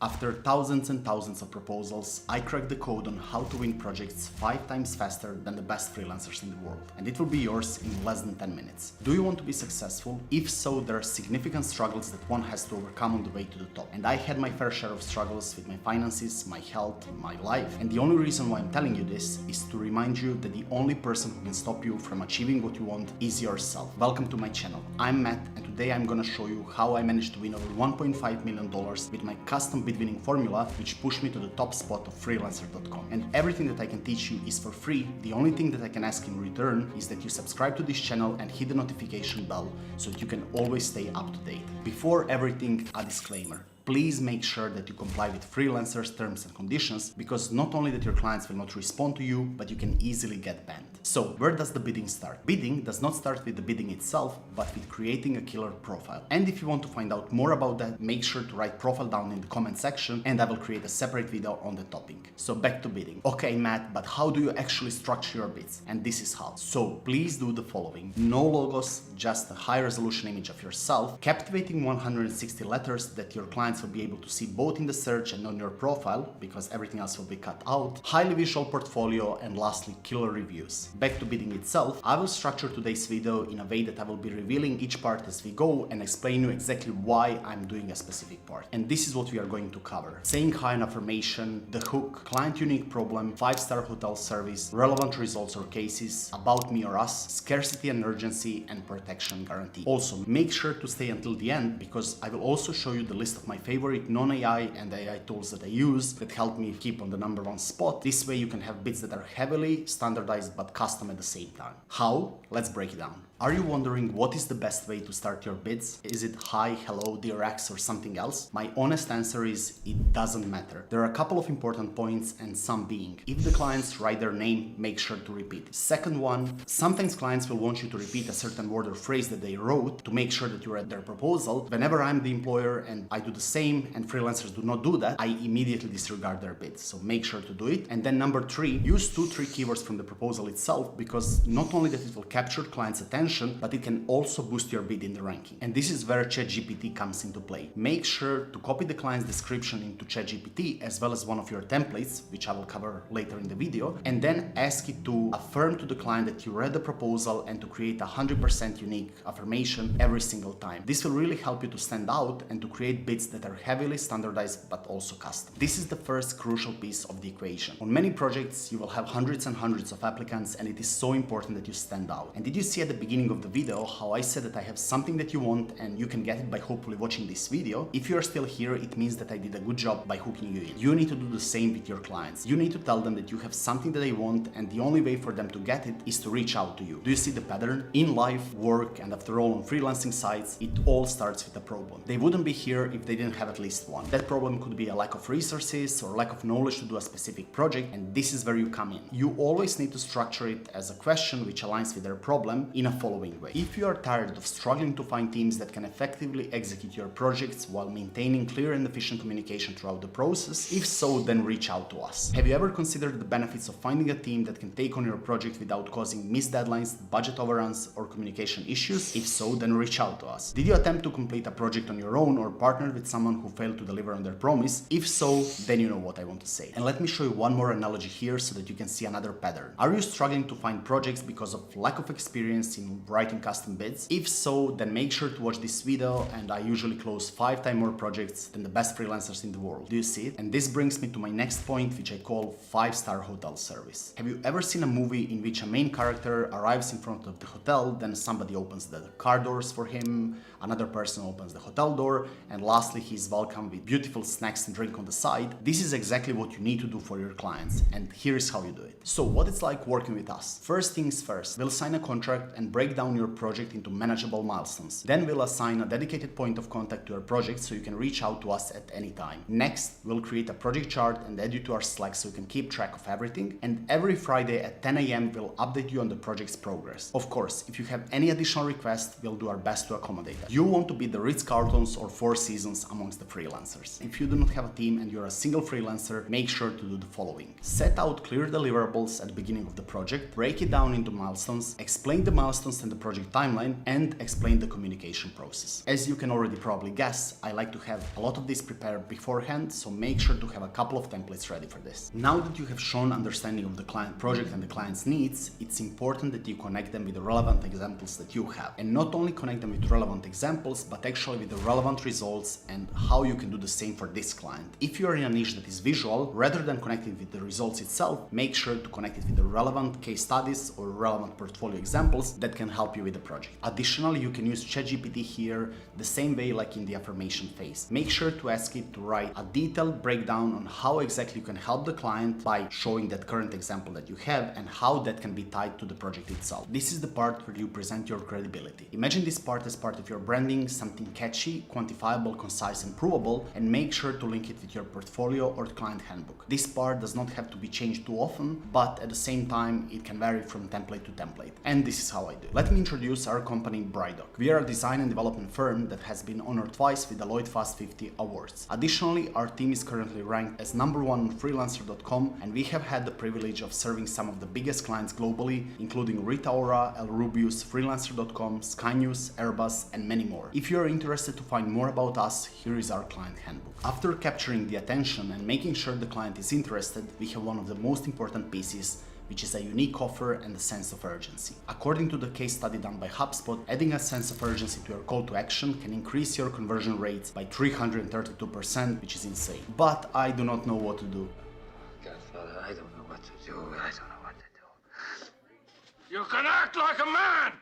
After thousands and thousands of proposals, I cracked the code on how to win projects 5 times faster than the best freelancers in the world, and it will be yours in less than 10 minutes. Do you want to be successful? If so, there are significant struggles that one has to overcome on the way to the top. And I had my fair share of struggles with my finances, my health, my life. And the only reason why I'm telling you this is to remind you that the only person who can stop you from achieving what you want is yourself. Welcome to my channel. I'm Matt, and today I'm gonna show you how I managed to win over $1.5 million with my custom bid winning formula, which pushed me to the top spot of freelancer.com. And everything that I can teach you is for free. The only thing that I can ask in return is that you subscribe to this channel and hit the notification bell so that you can always stay up to date. Before everything, a disclaimer. Please make sure that you comply with Freelancer's terms and conditions, because not only that your clients will not respond to you, but you can easily get banned. So where does the bidding start? Bidding does not start with the bidding itself, but with creating a killer profile. And if you want to find out more about that, make sure to write profile down in the comment section and I will create a separate video on the topic. So back to bidding. Okay, Matt, but how do you actually structure your bids? And this is how. So please do the following. No logos, just a high resolution image of yourself, captivating 160 letters that your clients will be able to see both in the search and on your profile, because everything else will be cut out, highly visual portfolio, and lastly, killer reviews. Back to bidding itself, I will structure today's video in a way that I will be revealing each part as we go and explain you exactly why I'm doing a specific part. And this is what we are going to cover. Saying hi and affirmation, the hook, client unique problem, 5-star hotel service, relevant results or cases, about me or us, scarcity and urgency, and protection guarantee. Also, make sure to stay until the end, because I will also show you the list of my favorite non-AI and AI tools that I use that help me keep on the #1 spot. This way you can have bids that are heavily standardized but custom at the same time. How? Let's break it down. Are you wondering what is the best way to start your bids? Is it hi, hello, dear X, or something else? My honest answer is it doesn't matter. There are a couple of important points, and some being: if the clients write their name, make sure to repeat. Second one, sometimes clients will want you to repeat a certain word or phrase that they wrote to make sure that you read their proposal. Whenever I'm the employer and I do the same and freelancers do not do that, I immediately disregard their bids. So make sure to do it. And then number 3, use 2-3 keywords from the proposal itself, because not only that it will capture clients' attention, but it can also boost your bid in the ranking. And this is where ChatGPT comes into play. Make sure to copy the client's description into ChatGPT as well as one of your templates, which I will cover later in the video, and then ask it to affirm to the client that you read the proposal and to create a 100% unique affirmation every single time. This will really help you to stand out and to create bids that are heavily standardized but also custom. This is the first crucial piece of the equation. On many projects, you will have hundreds and hundreds of applicants, and it is so important that you stand out. And did you see at the beginning of the video how I said that I have something that you want and you can get it by hopefully watching this video? If you are still here, it means that I did a good job by hooking you in. You need to do the same with your clients. You need to tell them that you have something that they want, and the only way for them to get it is to reach out to you. Do you see the pattern? In life, work, and after all on freelancing sites, it all starts with a problem. They wouldn't be here if they didn't have at least one. That problem could be a lack of resources or lack of knowledge to do a specific project, and this is where you come in. You always need to structure it as a question which aligns with their problem in a following way. If you are tired of struggling to find teams that can effectively execute your projects while maintaining clear and efficient communication throughout the process, if so, then reach out to us. Have you ever considered the benefits of finding a team that can take on your project without causing missed deadlines, budget overruns, or communication issues? If so, then reach out to us. Did you attempt to complete a project on your own or partner with someone who failed to deliver on their promise? If so, then you know what I want to say. And let me show you one more analogy here so that you can see another pattern. Are you struggling to find projects because of lack of experience in writing custom bids? If so, then make sure to watch this video, and I usually close 5 times more projects than the best freelancers in the world. Do you see it? And this brings me to my next point, which I call 5-star hotel service. Have you ever seen a movie in which a main character arrives in front of the hotel, then somebody opens the car doors for him, another person opens the hotel door, and lastly he is welcomed with beautiful snacks and drink on the side? This is exactly what you need to do for your clients, and here's how you do it. So what it's like working with us. First things first, we'll sign a contract and break down your project into manageable milestones. Then we'll assign a dedicated point of contact to your project so you can reach out to us at any time. Next, we'll create a project chart and add you to our Slack so you can keep track of everything. And every Friday at 10 AM, we'll update you on the project's progress. Of course, if you have any additional requests, we'll do our best to accommodate that. You want to be the Ritz-Carltons or Four Seasons amongst the freelancers. If you do not have a team and you're a single freelancer, make sure to do the following. Set out clear deliverables at the beginning of the project, break it down into milestones, explain the milestones and the project timeline, and explain the communication process. As you can already probably guess, I like to have a lot of this prepared beforehand, so make sure to have a couple of templates ready for this. Now that you have shown understanding of the client project and the client's needs, it's important that you connect them with the relevant examples that you have. And not only connect them with relevant examples, but actually with the relevant results and how you can do the same for this client. If you're in a niche that is visual, rather than connecting with the results itself, make sure to connect it with the relevant case studies or relevant portfolio examples that can help you with the project. Additionally, you can use ChatGPT here the same way like in the affirmation phase. Make sure to ask it to write a detailed breakdown on how exactly you can help the client by showing that current example that you have and how that can be tied to the project itself. This is the part where you present your credibility. Imagine this part as part of your branding, something catchy, quantifiable, concise and provable, and make sure to link it with your portfolio or client handbook. This part does not have to be changed too often, but at the same time it can vary from template to template. And this is how I do. Let me introduce our company Brydoc. We are a design and development firm that has been honored twice with the Deloitte Fast 50 awards. Additionally, our team is currently ranked as #1 on freelancer.com, and we have had the privilege of serving some of the biggest clients globally, including Rita Ora, El Rubius, freelancer.com, Sky News, Airbus, and many more. If you're interested to find more about us, here is our client handbook. After capturing the attention and making sure the client is interested, we have one of the most important pieces, which is a unique offer and a sense of urgency. According to the case study done by HubSpot, adding a sense of urgency to your call to action can increase your conversion rates by 332%, which is insane. But I do not know what to do. Godfather, I don't know what to do. I don't know what to do. You can act like a man!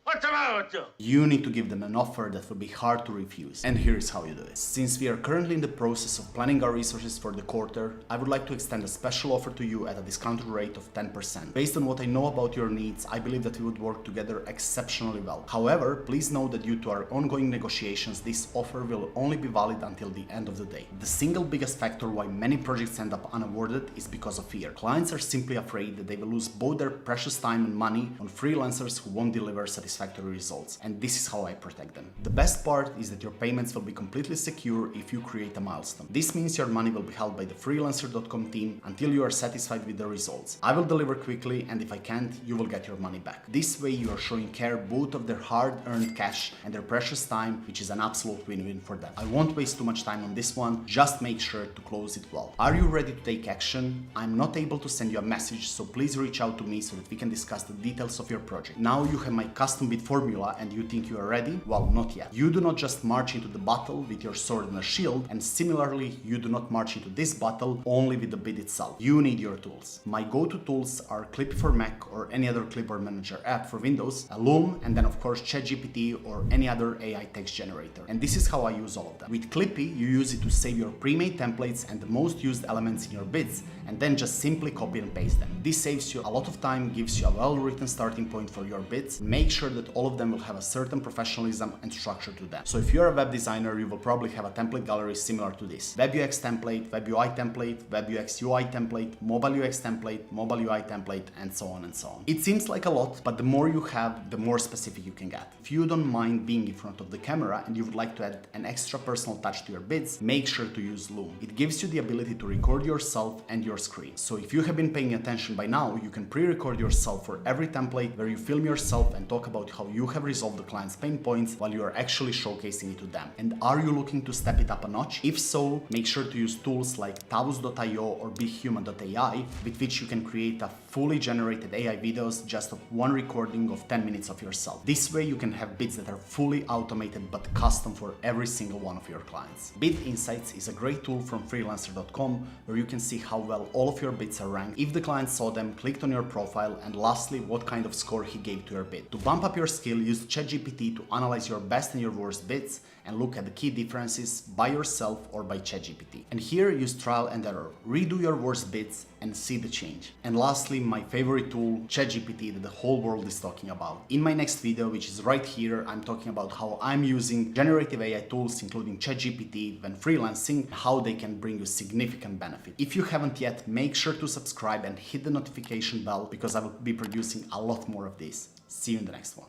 What's the matter with you? You need to give them an offer that will be hard to refuse. And here is how you do it. Since we are currently in the process of planning our resources for the quarter, I would like to extend a special offer to you at a discounted rate of 10%. Based on what I know about your needs, I believe that we would work together exceptionally well. However, please know that due to our ongoing negotiations, this offer will only be valid until the end of the day. The single biggest factor why many projects end up unawarded is because of fear. Clients are simply afraid that they will lose both their precious time and money on freelancers who won't deliver satisfactory results, and this is how I protect them. The best part is that your payments will be completely secure if you create a milestone. This means your money will be held by the freelancer.com team until you are satisfied with the results. I will deliver quickly, and if I can't, you will get your money back. This way you are showing care both of their hard-earned cash and their precious time, which is an absolute win-win for them. I won't waste too much time on this one, just make sure to close it well. Are you ready to take action? I'm not able to send you a message, so please reach out to me so that we can discuss the details of your project. Now you have my custom bid formula and you think you are ready? Well, not yet. You do not just march into the battle with your sword and a shield, and similarly, you do not march into this battle only with the bid itself. You need your tools. My go-to tools are Clippy for Mac or any other clipboard manager app for Windows, Loom, and then of course ChatGPT or any other AI text generator. And this is how I use all of them. With Clippy, you use it to save your pre-made templates and the most used elements in your bids, and then just simply copy and paste them. This saves you a lot of time, gives you a well-written starting point for your bids. Make sure that all of them will have a certain professionalism and structure to them. So if you're a web designer, you will probably have a template gallery similar to this. Web UX template, Web UI template, Web UX UI template, Mobile UX template, Mobile UI template, and so on and so on. It seems like a lot, but the more you have, the more specific you can get. If you don't mind being in front of the camera and you would like to add an extra personal touch to your bids, make sure to use Loom. It gives you the ability to record yourself and your screen. So if you have been paying attention by now, you can pre-record yourself for every template where you film yourself and talk about how you have resolved the client's pain points while you are actually showcasing it to them. And are you looking to step it up a notch? If so, make sure to use tools like Tavus.io or BigHuman.ai, with which you can create a fully generated AI videos just of one recording of 10 minutes of yourself. This way you can have bids that are fully automated but custom for every single one of your clients. Bid Insights is a great tool from freelancer.com where you can see how well all of your bids are ranked, if the client saw them, clicked on your profile, and lastly, what kind of score he gave to your bid. To bump up your skill, use ChatGPT to analyze your best and your worst bids and look at the key differences by yourself or by ChatGPT. And here, use trial and error. Redo your worst bids and see the change. And lastly, my favorite tool, ChatGPT, that the whole world is talking about. In my next video, which is right here, I'm talking about how I'm using generative AI tools, including ChatGPT, when freelancing, how they can bring you significant benefit. If you haven't yet, make sure to subscribe and hit the notification bell because I will be producing a lot more of this. See you in the next one.